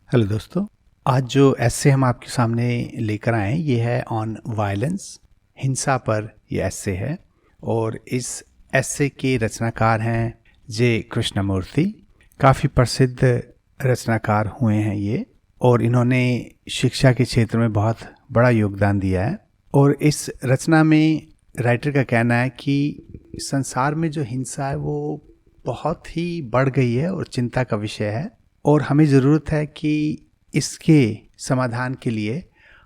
Hello दोस्तों। आज जो एस्से हम आपके सामने लेकर आए हैं ये है ऑन वायलेंस, हिंसा पर ये एस्से है। और इस एस्से के रचनाकार हैं जे कृष्णमूर्ति। काफ़ी प्रसिद्ध रचनाकार हुए हैं ये, और इन्होंने शिक्षा के क्षेत्र में बहुत बड़ा योगदान दिया है। और इस रचना में राइटर का कहना है कि संसार में जो हिंसा है वो बहुत ही बढ़ गई है और चिंता का विषय है, और हमें ज़रूरत है कि इसके समाधान के लिए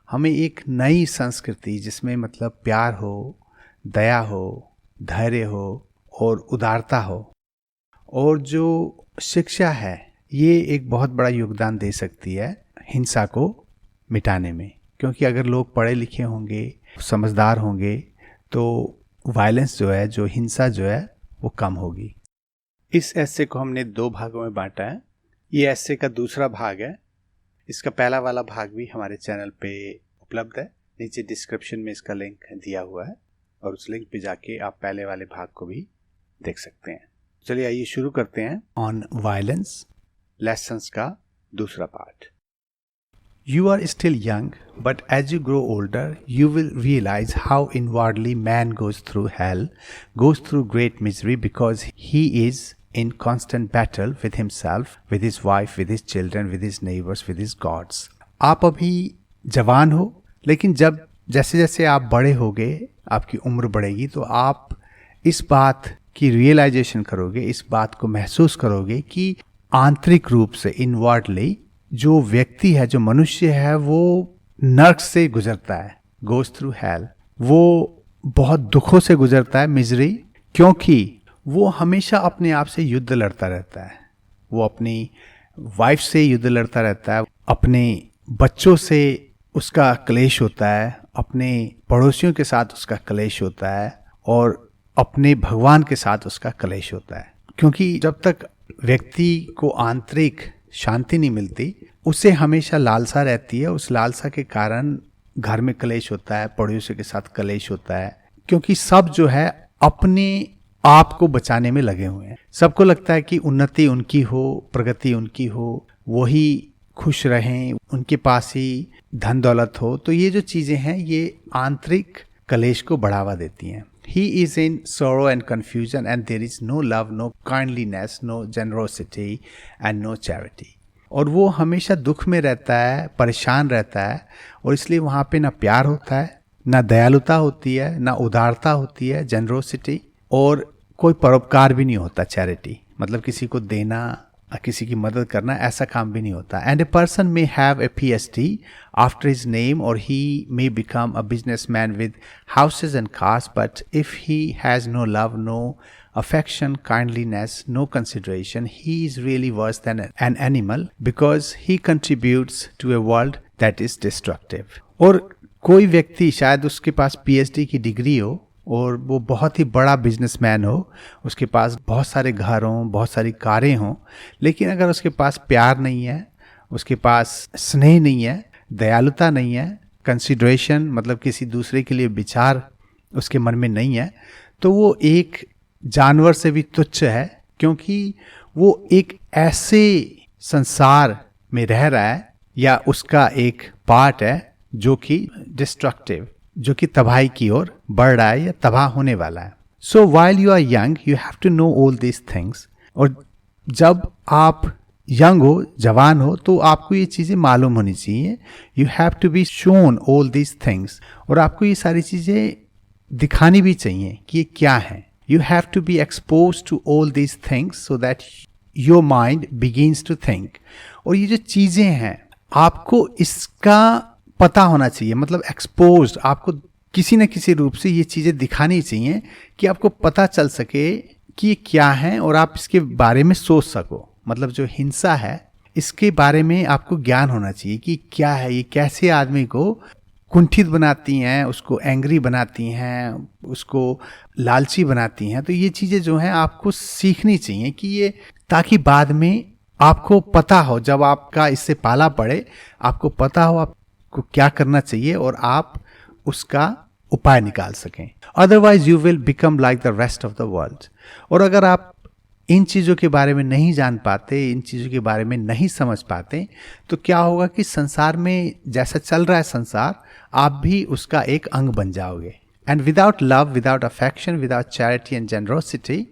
हमें एक नई संस्कृति जिसमें मतलब प्यार हो, दया हो, धैर्य हो और उदारता हो, और जो शिक्षा है ये एक बहुत बड़ा योगदान दे सकती है हिंसा को मिटाने में। क्योंकि अगर लोग पढ़े लिखे होंगे, समझदार होंगे, तो वायलेंस जो है, जो हिंसा जो है वो कम होगी। इस एस्से को हमने 2 भागों में बांटा है। ये एस्से का दूसरा भाग है। इसका पहला वाला भाग भी हमारे चैनल पे उपलब्ध है। नीचे डिस्क्रिप्शन में इसका लिंक दिया हुआ है, और उस लिंक पे जाके आप पहले वाले भाग को भी देख सकते हैं। चलिए आइए शुरू करते हैं ऑन वायलेंस लेसन्स का दूसरा part. You are still young, but as you grow older, you will realize how inwardly man goes through hell, goes through great misery because he is in constant battle with himself, with his wife, with his children, with his neighbors, with his gods. आप अभी जवान हो, लेकिन जब जैसे जैसे आप बड़े होगे, आपकी उम्र बढ़ेगी, तो आप इस बात की रियलाइजेशन करोगे, इस बात को महसूस करोगे कि आंतरिक रूप से इनवर्डली जो व्यक्ति है, जो मनुष्य है, वो नर्क से गुजरता है, गोज थ्रू हेल। वो बहुत दुखों से गुजरता है, मिजरी, क्योंकि वो हमेशा अपने आप से युद्ध लड़ता रहता है। वो अपनी वाइफ से युद्ध लड़ता रहता है, अपने बच्चों से उसका क्लेश होता है, अपने पड़ोसियों के साथ उसका क्लेश होता है, और अपने भगवान के साथ उसका क्लेश होता है। क्योंकि जब तक व्यक्ति को आंतरिक शांति नहीं मिलती, उसे हमेशा लालसा रहती है। उस लालसा के कारण घर में क्लेश होता है, पड़ोसियों के साथ क्लेश होता है, क्योंकि सब जो है अपने आप को बचाने में लगे हुए हैं। सबको लगता है कि उन्नति उनकी हो, प्रगति उनकी हो, वही खुश रहें, उनके पास ही धन दौलत हो। तो ये जो चीजें हैं ये आंतरिक क्लेश को बढ़ावा देती हैं। He is in sorrow and confusion, and there is no love, no kindliness, no generosity and no charity. और वो हमेशा दुख में रहता है, परेशान रहता है, और इसलिए वहाँ पे ना प्यार होता है, ना दयालुता होती है, ना उदारता होती है, जेनरोसिटी, और कोई परोपकार भी नहीं होता, चैरिटी, मतलब किसी को देना, किसी की मदद करना, ऐसा काम भी नहीं होता। And a person may have a PhD after his name, और he may become a businessman with houses and cars, but if he has no love, no affection, kindliness, no consideration, he is really worse than an animal because he contributes to a world that is destructive. और कोई व्यक्ति शायद उसके पास PhD की degree हो और वो बहुत ही बड़ा बिजनेसमैन हो, उसके पास बहुत सारे घर हों, बहुत सारी कारें हों, लेकिन अगर उसके पास प्यार नहीं है, उसके पास स्नेह नहीं है, दयालुता नहीं है, कंसिडरेशन मतलब किसी दूसरे के लिए विचार उसके मन में नहीं है, तो वो एक जानवर से भी तुच्छ है। क्योंकि वो एक ऐसे संसार में रह रहा है, या उसका एक पार्ट है जो कि डिस्ट्रक्टिव, जो कि तबाही की ओर बढ़ रहा है या तबाह होने वाला है। So while you are young you have to know all this things. और जब आप यंग हो, जवान हो, तो आपको ये चीज़ें मालूम होनी चाहिए। You have to be shown all this things, और आपको ये सारी चीज़ें दिखानी भी चाहिए कि ये क्या है। You have to be exposed to all these things so that your mind begins to think. और ये जो चीज़ें हैं आपको इसका पता होना चाहिए, मतलब exposed, आपको किसी न किसी रूप से ये चीज़ें दिखानी चाहिए कि आपको पता चल सके कि ये क्या है, और आप इसके बारे में सोच सको। मतलब जो हिंसा है इसके बारे में आपको ज्ञान होना चाहिए कि क्या है, ये कैसे आदमी को कुंठित बनाती हैं, उसको एंग्री बनाती हैं, उसको लालची बनाती हैं। तो ये चीज़ें जो हैं आपको सीखनी चाहिए कि ये, ताकि बाद में आपको पता हो, जब आपका इससे पाला पड़े, आपको पता हो आपको क्या करना चाहिए और आप उसका उपाय निकाल सकें। Otherwise you will become like the rest of the world. और अगर आप इन चीज़ों के बारे में नहीं जान पाते, इन चीज़ों के बारे में नहीं समझ पाते, तो क्या होगा कि संसार में जैसा चल रहा है संसार, आप भी उसका एक अंग बन जाओगे। And without love, without affection, without charity and generosity,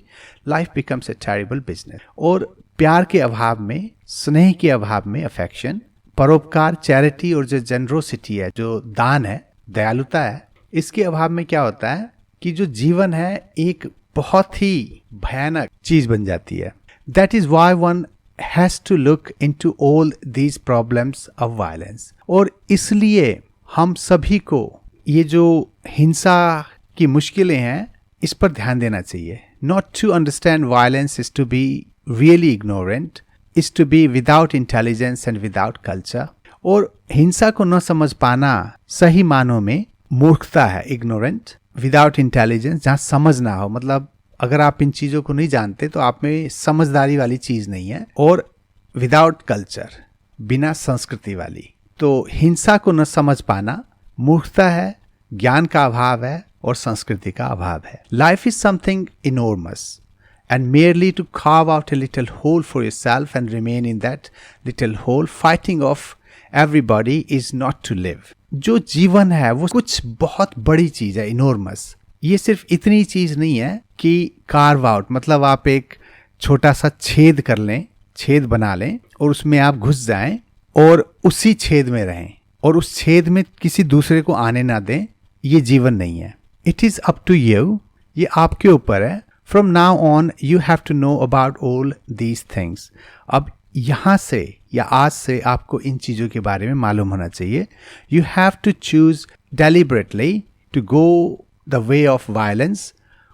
life becomes a terrible business. और प्यार के अभाव में, स्नेह के अभाव में, अफेक्शन, परोपकार, चैरिटी और जो जेनरोसिटी है, जो दान है, दयालुता है, इसके अभाव में क्या होता है कि जो जीवन है एक बहुत ही भयानक चीज बन जाती है। That is why one has to look into all these problems of violence. और इसलिए हम सभी को ये जो हिंसा की मुश्किलें हैं, इस पर ध्यान देना चाहिए। Not to understand violence is to be really ignorant, is to be without intelligence and without culture. और हिंसा को न समझ पाना सही मानों में मूर्खता है, इग्नोरेंट, विदाउट इंटेलिजेंस, जहाँ समझ ना हो, मतलब अगर आप इन चीज़ों को नहीं जानते तो आप में समझदारी वाली चीज़ नहीं है। और विदाउट कल्चर, बिना संस्कृति वाली। तो हिंसा को न समझ पाना मूर्खता है, ज्ञान का अभाव है और संस्कृति का अभाव है। Life is something enormous and merely to carve out a little hole for yourself and remain in that little hole fighting off everybody is not to live। जो जीवन है वो कुछ बहुत बड़ी चीज है, इनॉर्मस। ये सिर्फ इतनी चीज नहीं है कि कार्व आउट, मतलब आप एक छोटा सा छेद कर लें, छेद बना लें और उसमें आप घुस जाएं और उसी छेद में रहें और उस छेद में किसी दूसरे को आने ना दें। ये जीवन नहीं है। It is up to you, ये आपके ऊपर है। From now on, you have to know about all these things। अब यहाँ से या आज से आपको इन चीज़ों के बारे में मालूम होना चाहिए। You have to choose deliberately to go the way of violence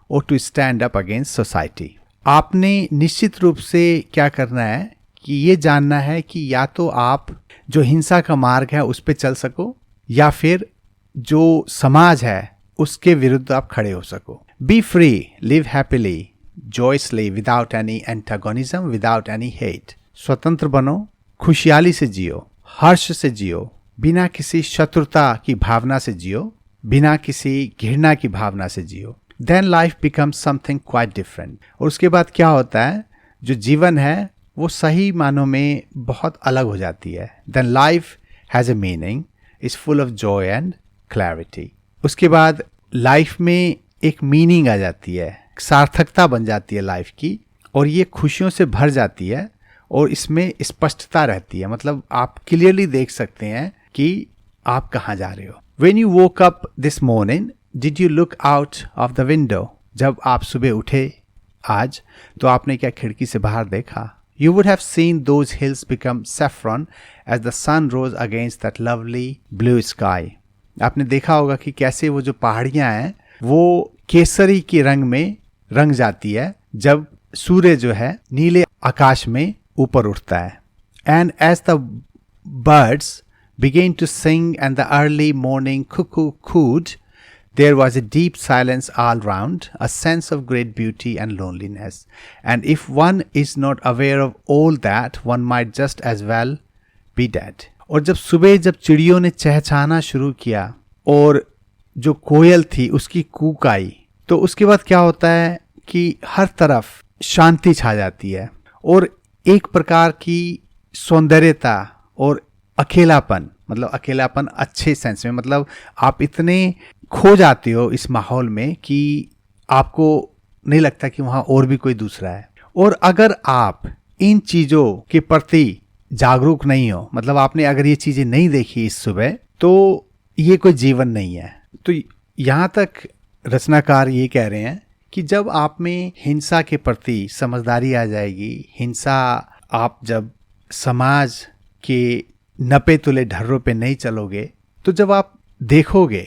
or to stand up against society। आपने निश्चित रूप से क्या करना है कि ये जानना है कि या तो आप जो हिंसा का मार्ग है उस पर चल सको, या फिर जो समाज है उसके विरुद्ध आप खड़े हो सको। Be free, live happily, joyously, without any antagonism, without any hate। स्वतंत्र बनो, खुशहाली से जियो, हर्ष से जियो, बिना किसी शत्रुता की भावना से जियो, बिना किसी घृणा की भावना से जियो। Then life becomes something quite different। और उसके बाद क्या होता है, जो जीवन है वो सही मानों में बहुत अलग हो जाती है। Then life has a meaning, is full of joy and clarity। उसके बाद लाइफ में एक मीनिंग आ जाती है, सार्थकता बन जाती है लाइफ की, और ये खुशियों से भर जाती है और इसमें स्पष्टता रहती है, मतलब आप क्लियरली देख सकते हैं कि आप कहाँ जा रहे हो। When you woke up this morning, did you look out of the window? जब आप सुबह उठे आज, तो आपने क्या खिड़की से बाहर देखा? You would have seen those hills become saffron as the sun rose against that lovely blue sky। आपने देखा होगा कि कैसे वो जो पहाड़ियाँ हैं वो केसरी के रंग में रंग जाती है जब सूर्य जो है नीले आकाश में ऊपर उठता है। And as the birds begin to sing and the early morning cuckoo cooed, there was a deep silence all round, a sense of great beauty and loneliness। And if one is not aware of all that, one might just as well be dead। और जब सुबह जब चिड़ियों ने चहचहाना शुरू किया और जो कोयल थी उसकी कूक आई, तो उसके बाद क्या होता है कि हर तरफ शांति छा जाती है और एक प्रकार की सौंदर्यता और अकेलापन, मतलब अकेलापन अच्छे सेंस में, मतलब आप इतने खो जाते हो इस माहौल में कि आपको नहीं लगता कि वहाँ और भी कोई दूसरा है। और अगर आप इन चीज़ों के प्रति जागरूक नहीं हो, मतलब आपने अगर ये चीज़ें नहीं देखी इस सुबह, तो ये कोई जीवन नहीं है। तो यहाँ तक रचनाकार ये कह रहे हैं कि जब आप में हिंसा के प्रति समझदारी आ जाएगी, हिंसा, आप जब समाज के नपे तुले ढर्रों पे नहीं चलोगे, तो जब आप देखोगे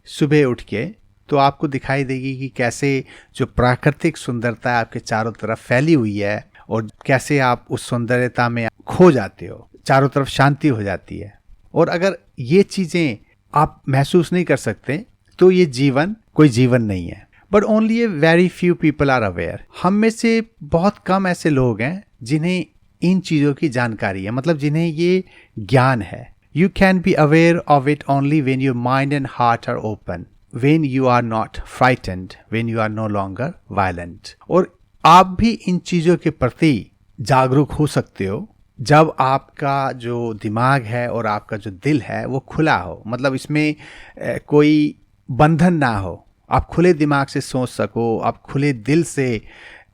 सुबह उठ के, तो आपको दिखाई देगी कि कैसे जो प्राकृतिक सुंदरता आपके चारों तरफ फैली हुई है और कैसे आप उस सौंदर्यता में खो जाते हो, चारों तरफ शांति हो जाती है। और अगर ये चीज़ें आप महसूस नहीं कर सकते तो ये जीवन कोई जीवन नहीं है। But only a very few people are aware. हम में से बहुत कम ऐसे लोग हैं जिन्हें इन चीज़ों की जानकारी है, मतलब जिन्हें ये ज्ञान है। You can be aware of it only when your mind and heart are open, when you are not frightened, when you are no longer violent. और आप भी इन चीज़ों के प्रति जागरूक हो सकते हो जब आपका जो दिमाग है और आपका जो दिल है वो खुला हो, मतलब इसमें कोई बंधन ना हो। आप खुले दिमाग से सोच सको, आप खुले दिल से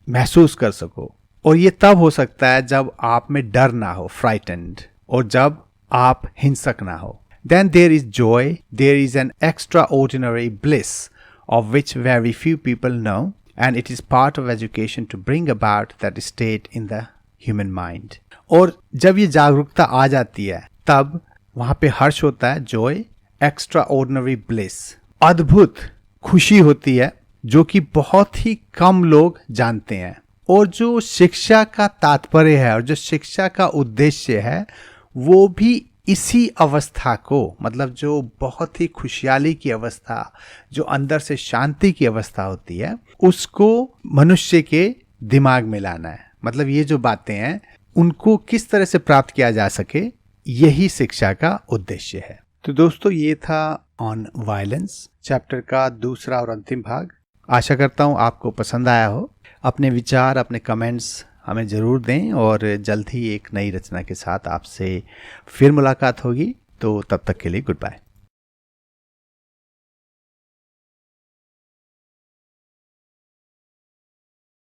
महसूस कर सको। और ये तब हो सकता है जब आप में डर ना हो, फ्राइटेंड, और जब आप हिंसक ना हो। Then there is joy, there is an extraordinary bliss of which very few people know, and it is part of education to bring about that state in the human mind. और जब ये जागरूकता आ जाती है तब वहाँ पे हर्ष होता है, joy, extraordinary bliss, अद्भुत खुशी होती है जो कि बहुत ही कम लोग जानते हैं। और जो शिक्षा का तात्पर्य है और जो शिक्षा का उद्देश्य है वो भी इसी अवस्था को, मतलब जो बहुत ही खुशहाली की अवस्था, जो अंदर से शांति की अवस्था होती है, उसको मनुष्य के दिमाग में लाना है। मतलब ये जो बातें हैं उनको किस तरह से प्राप्त किया जा सके, यही शिक्षा का उद्देश्य है। तो दोस्तों, ये था ऑन वायलेंस चैप्टर का दूसरा और अंतिम भाग। आशा करता हूँ आपको पसंद आया हो। अपने विचार, अपने कमेंट्स हमें ज़रूर दें और जल्द ही एक नई रचना के साथ आपसे फिर मुलाकात होगी। तो तब तक के लिए गुड बाय।